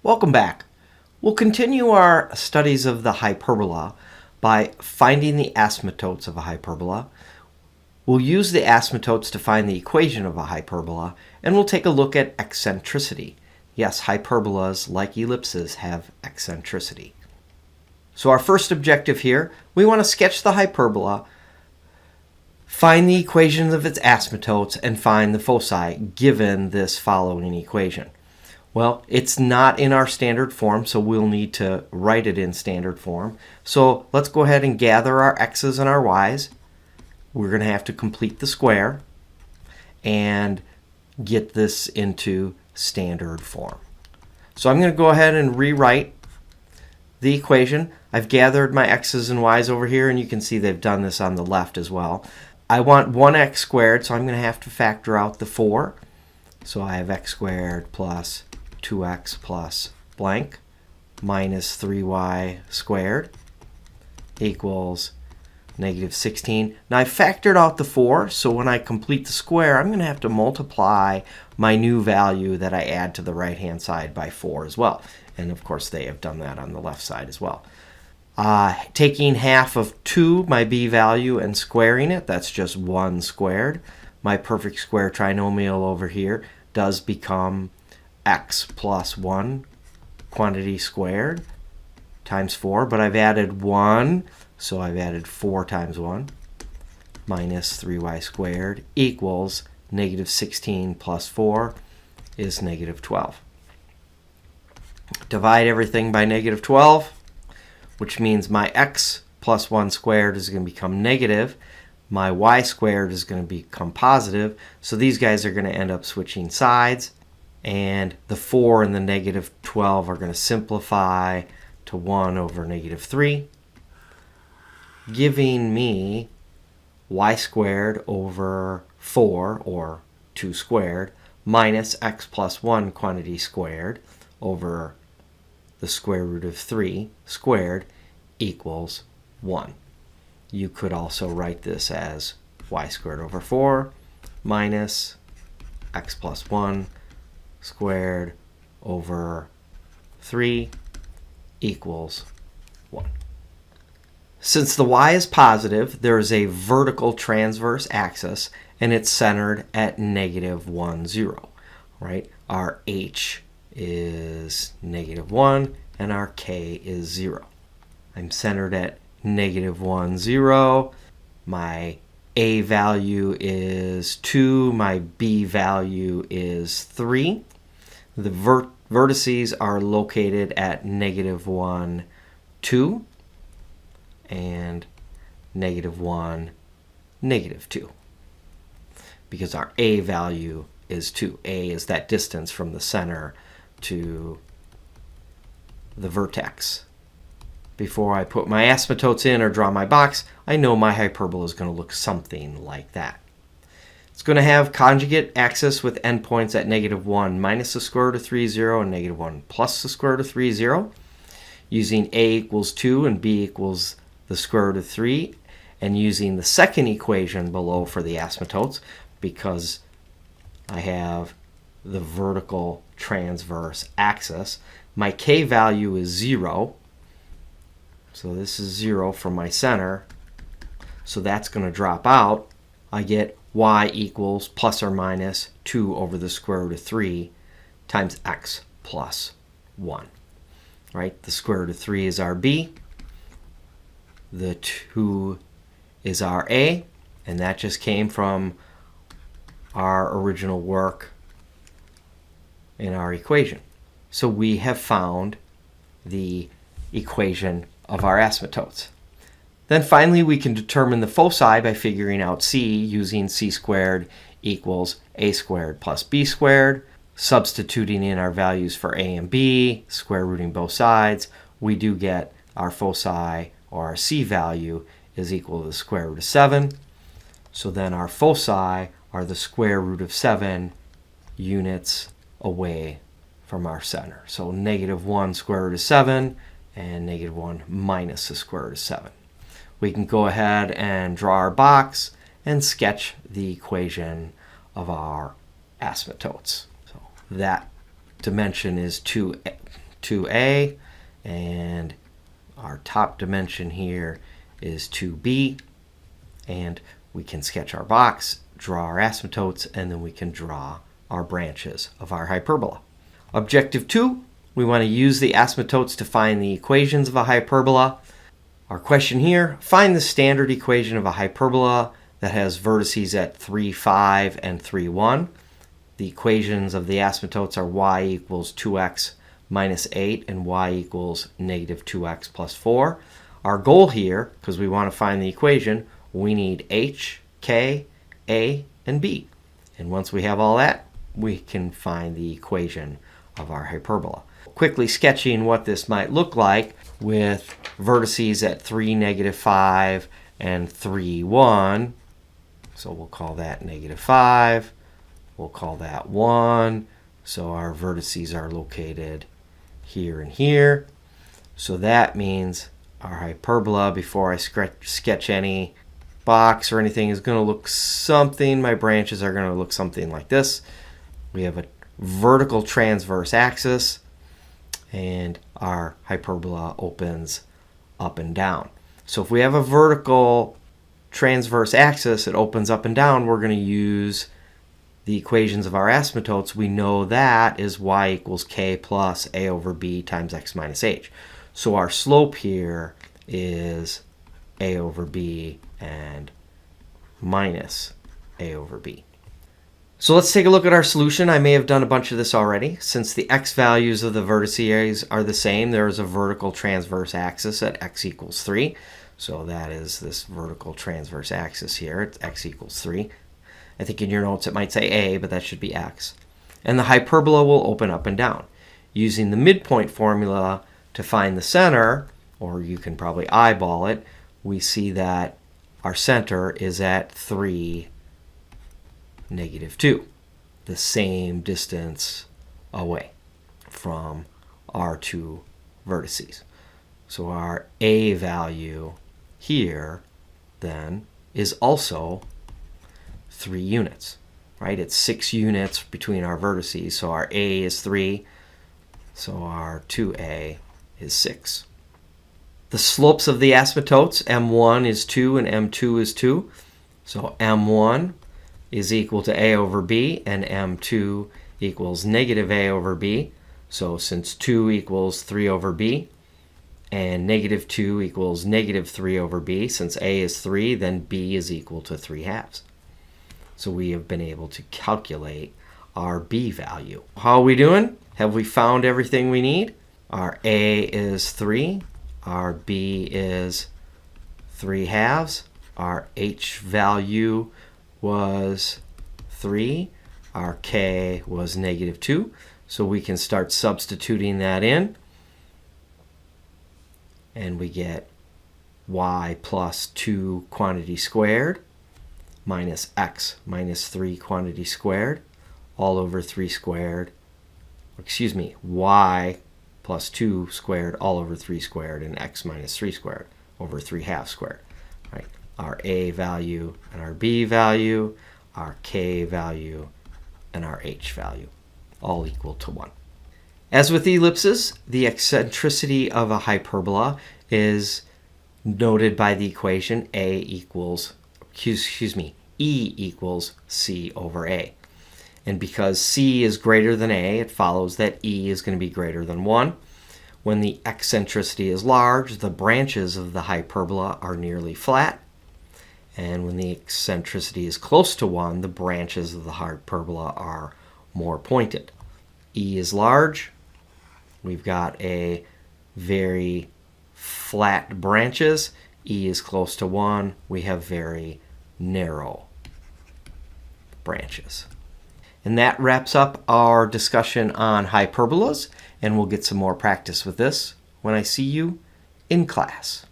Welcome back. We'll continue our studies of the hyperbola by finding the asymptotes of a hyperbola. We'll use the asymptotes to find the equation of a hyperbola, and we'll take a look at eccentricity. Yes, hyperbolas, like ellipses, have eccentricity. So our first objective here, we want to sketch the hyperbola, find the equations of its asymptotes, and find the foci given this following equation. Well, it's not in our standard form, so we'll need to write it in standard form. So let's go ahead and gather our x's and our y's. We're going to have to complete the square and get this into standard form. So I'm going to go ahead and rewrite the equation. I've gathered my x's and y's over here, and you can see they've done this on the left as well. I want 1x squared, so I'm going to have to factor out the 4. So I have x squared plus 2x plus blank minus 3y squared equals negative 16. Now I factored out the 4, so when I complete the square, I'm going to have to multiply my new value that I add to the right-hand side by 4 as well. And of course, they have done that on the left side as well. Taking half of 2, my b value, and squaring it, that's just 1 squared. My perfect square trinomial over here does become x plus 1 quantity squared times 4, but I've added 1, so I've added 4 times 1 minus 3y squared equals negative 16 plus 4 is negative 12. Divide everything by negative 12, which means my x plus 1 squared is going to become negative. My y squared is going to become positive, so these guys are going to end up switching sides. And the 4 and the negative 12 are going to simplify to 1 over negative 3, giving me y squared over 4, or 2 squared, minus x plus 1 quantity squared over the square root of 3 squared equals 1. You could also write this as y squared over 4 minus x plus 1 squared over 3 equals 1. Since the y is positive, there is a vertical transverse axis, and it's centered at negative 1, 0. Right? Our h is negative 1, and our k is 0. I'm centered at negative 1, 0. My a value is 2. My b value is 3. The vertices are located at negative 1, 2, and negative 1, negative 2, because our a value is 2. A is that distance from the center to the vertex. Before I put my asymptotes in or draw my box, I know my hyperbola is going to look something like that. It's going to have conjugate axis with endpoints at negative 1 minus the square root of 3, 0, and negative 1 plus the square root of 3, 0, using a equals 2 and b equals the square root of 3, and using the second equation below for the asymptotes, because I have the vertical transverse axis. My k value is 0, so this is 0 from my center, so that's going to drop out. I get y equals plus or minus 2 over the square root of 3 times x plus 1. Right? The square root of 3 is our b. The 2 is our a. And that just came from our original work in our equation. So we have found the equation of our asymptotes. Then finally, we can determine the foci by figuring out c using c squared equals a squared plus b squared. Substituting in our values for a and b, square rooting both sides, we do get our foci, or our c value, is equal to the square root of 7. So then our foci are the square root of 7 units away from our center. So negative 1 square root of 7 and negative 1 minus the square root of 7. We can go ahead and draw our box and sketch the equation of our asymptotes. So that dimension is 2 2a, and our top dimension here is 2b, and we can sketch our box, draw our asymptotes, and then we can draw our branches of our hyperbola. Objective 2, we want to use the asymptotes to find the equations of a hyperbola. Our question here, find the standard equation of a hyperbola that has vertices at 3, 5, and 3, 1. The equations of the asymptotes are y equals 2x minus 8 and y equals negative 2x plus 4. Our goal here, because we want to find the equation, we need h, k, a, and b. And once we have all that, we can find the equation of our hyperbola. Quickly sketching what this might look like with vertices at 3, negative 5, and 3, 1. So we'll call that negative 5. We'll call that 1. So our vertices are located here and here. So that means our hyperbola, before I sketch any box or anything, is going to look something, my branches are going to look something like this. We have a vertical transverse axis, and our hyperbola opens up and down. So if we have a vertical transverse axis, it opens up and down, we're going to use the equations of our asymptotes. We know that is y equals k plus a over b times x minus h. So our slope here is a over b and minus a over b. So let's take a look at our solution. I may have done a bunch of this already. Since the x values of the vertices are the same, there is a vertical transverse axis at x equals 3. So that is this vertical transverse axis here. It's x equals 3. I think in your notes it might say a, but that should be x. And the hyperbola will open up and down. Using the midpoint formula to find the center, or you can probably eyeball it, we see that our center is at 3, negative 2, the same distance away from our two vertices. So our a value here then is also 3 units, right? It's 6 units between our vertices. So our a is 3, so our 2a is 6. The slopes of the asymptotes, M1 is 2 and M2 is 2. So M1 is equal to a over b, and M2 equals negative a over b. So since 2 equals 3 over b, and negative 2 equals negative 3 over b, since a is 3, then b is equal to 3 halves. So we have been able to calculate our b value. How are we doing? Have we found everything we need? Our a is 3. Our b is 3 halves. Our h value was 3. Our k was negative 2. So we can start substituting that in. And we get y plus 2 quantity squared minus x minus 3 quantity squared all over 3 squared. Excuse me, y plus 2 squared all over 3 squared, and x minus 3 squared over 3 halves squared. Right? Our a value and our b value, our k value and our h value, all equal to 1. As with ellipses, the eccentricity of a hyperbola is noted by the equation e equals c over a. And because c is greater than a, it follows that e is going to be greater than 1. When the eccentricity is large, the branches of the hyperbola are nearly flat. And when the eccentricity is close to 1, the branches of the hyperbola are more pointed. E is large. We've got a very flat branches. E is close to 1. We have very narrow branches. And that wraps up our discussion on hyperbolas, and we'll get some more practice with this when I see you in class.